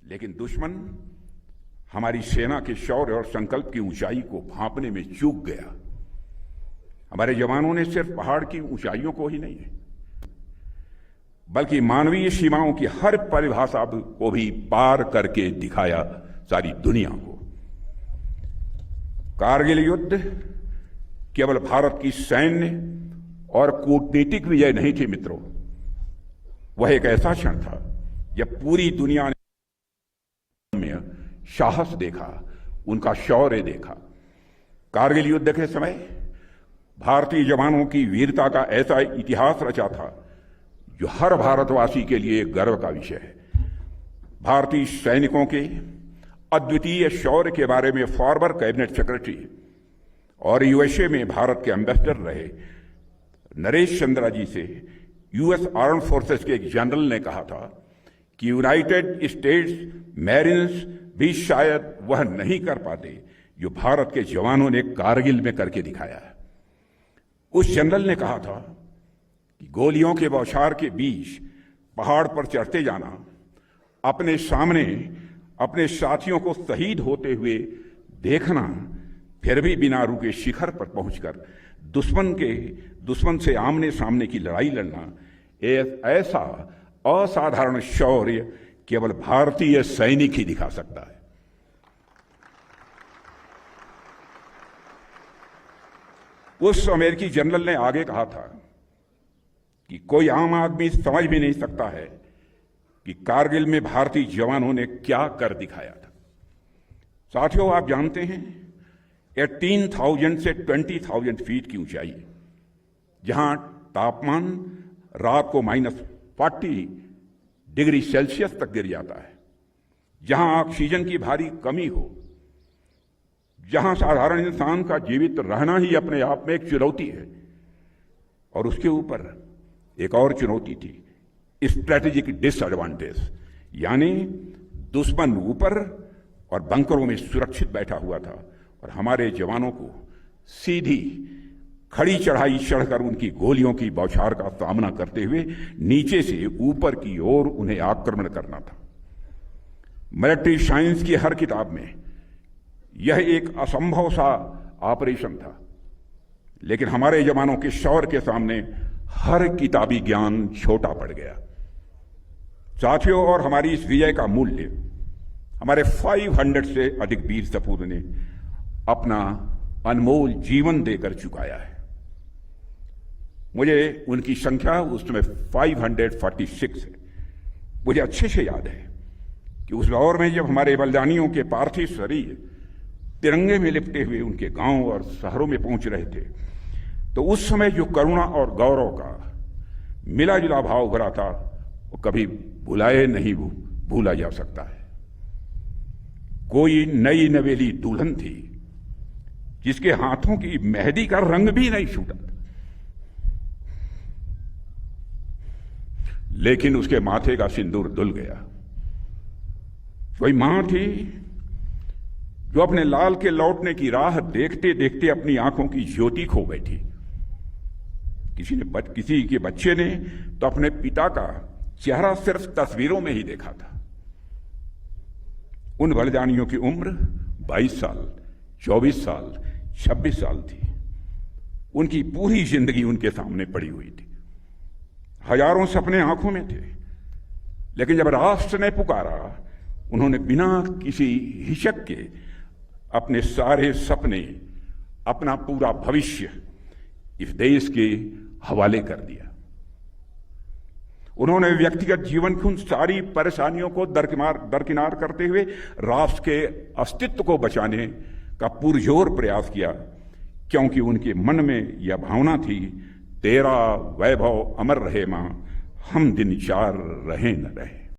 लेकिन दुश्मन हमारी सेना के शौर्य और संकल्प की ऊंचाई को भांपने में चूक गया। हमारे जवानों ने सिर्फ पहाड़ की ऊंचाइयों को ही नहीं बल्कि मानवीय सीमाओं की हर परिभाषा को भी पार करके दिखाया सारी दुनिया को। कारगिल युद्ध केवल भारत की सैन्य और कूटनीतिक विजय नहीं थी मित्रों, वह एक ऐसा क्षण था जब पूरी दुनिया ने में साहस देखा, उनका शौर्य देखा। कारगिल युद्ध के समय भारतीय जवानों की वीरता का ऐसा इतिहास रचा था जो हर भारतवासी के लिए गर्व का विषय है। भारतीय सैनिकों के अद्वितीय शौर्य के बारे में फॉर्मर कैबिनेट सेक्रेटरी और यूएसए में भारत के एम्बेसडर रहे नरेश चंद्रा जी से यूएस आर्म्ड फोर्सेस के एक जनरल ने कहा था कि यूनाइटेड स्टेट्स मैरिन्स भी शायद वह नहीं कर पाते जो भारत के जवानों ने कारगिल में करके दिखाया है। उस जनरल ने कहा था कि गोलियों के बौछार के बीच पहाड़ पर चढ़ते जाना, अपने सामने अपने साथियों को शहीद होते हुए देखना, फिर भी बिना रुके शिखर पर पहुंचकर दुश्मन से आमने सामने की लड़ाई लड़ना, ऐसा असाधारण शौर्य केवल भारतीय सैनिक ही दिखा सकता है। उस अमेरिकी जनरल ने आगे कहा था कि कोई आम आदमी समझ भी नहीं सकता है कि कारगिल में भारतीय जवानों ने क्या कर दिखाया था। साथियों, आप जानते हैं 18,000 से 20,000 फीट की ऊंचाई, जहां तापमान रात को -40 डिग्री सेल्सियस तक गिर जाता है, जहां ऑक्सीजन की भारी कमी हो, जहां साधारण इंसान का जीवित रहना ही अपने आप में एक चुनौती है, और उसके ऊपर एक और चुनौती थी स्ट्रेटेजिक डिसएडवांटेज, यानी दुश्मन ऊपर और बंकरों में सुरक्षित बैठा हुआ था और हमारे जवानों को सीधी खड़ी चढ़ाई चढ़कर उनकी गोलियों की बौछार का सामना करते हुए नीचे से ऊपर की ओर उन्हें आक्रमण करना था। मिलिट्री साइंस की हर किताब में यह एक असंभव सा ऑपरेशन था, लेकिन हमारे जवानों के शौर्य के सामने हर किताबी ज्ञान छोटा पड़ गया। साथियों, और हमारी इस विजय का मूल्य हमारे 500 से अधिक वीर सपूत ने अपना अनमोल जीवन देकर चुकाया है। मुझे उनकी संख्या उस समय 546 है। मुझे अच्छे से याद है कि उस दौर में जब हमारे बलिदानियों के पार्थिव शरीर तिरंगे में लिपटे हुए उनके गांव और शहरों में पहुंच रहे थे, तो उस समय जो करुणा और गौरव का मिला जुला भाव भरा था, वो कभी भुलाए नहीं भूला जा सकता है। कोई नई नवेली दुल्हन थी जिसके हाथों की मेहंदी का रंग भी नहीं छूटा था, लेकिन उसके माथे का सिंदूर धुल गया। कोई मां थी जो अपने लाल के लौटने की राह देखते देखते अपनी आंखों की ज्योति खो बैठी। किसी के बच्चे ने तो अपने पिता का चेहरा सिर्फ तस्वीरों में ही देखा था। उन बलिदानियों की उम्र 22 साल, 24 साल, 26 साल थी। उनकी पूरी जिंदगी उनके सामने पड़ी हुई थी। हजारों सपने आंखों में थे, लेकिन जब राष्ट्र ने पुकारा, उन्होंने बिना किसी हिचक के अपने सारे सपने, अपना पूरा भविष्य इस देश के हवाले कर दिया। उन्होंने व्यक्तिगत जीवन की उन सारी परेशानियों को दरकिनार करते हुए राष्ट्र के अस्तित्व को बचाने का पुरजोर प्रयास किया, क्योंकि उनके मन में यह भावना थी, तेरा वैभव अमर रहे मां, हम दिन चार रहे न रहे।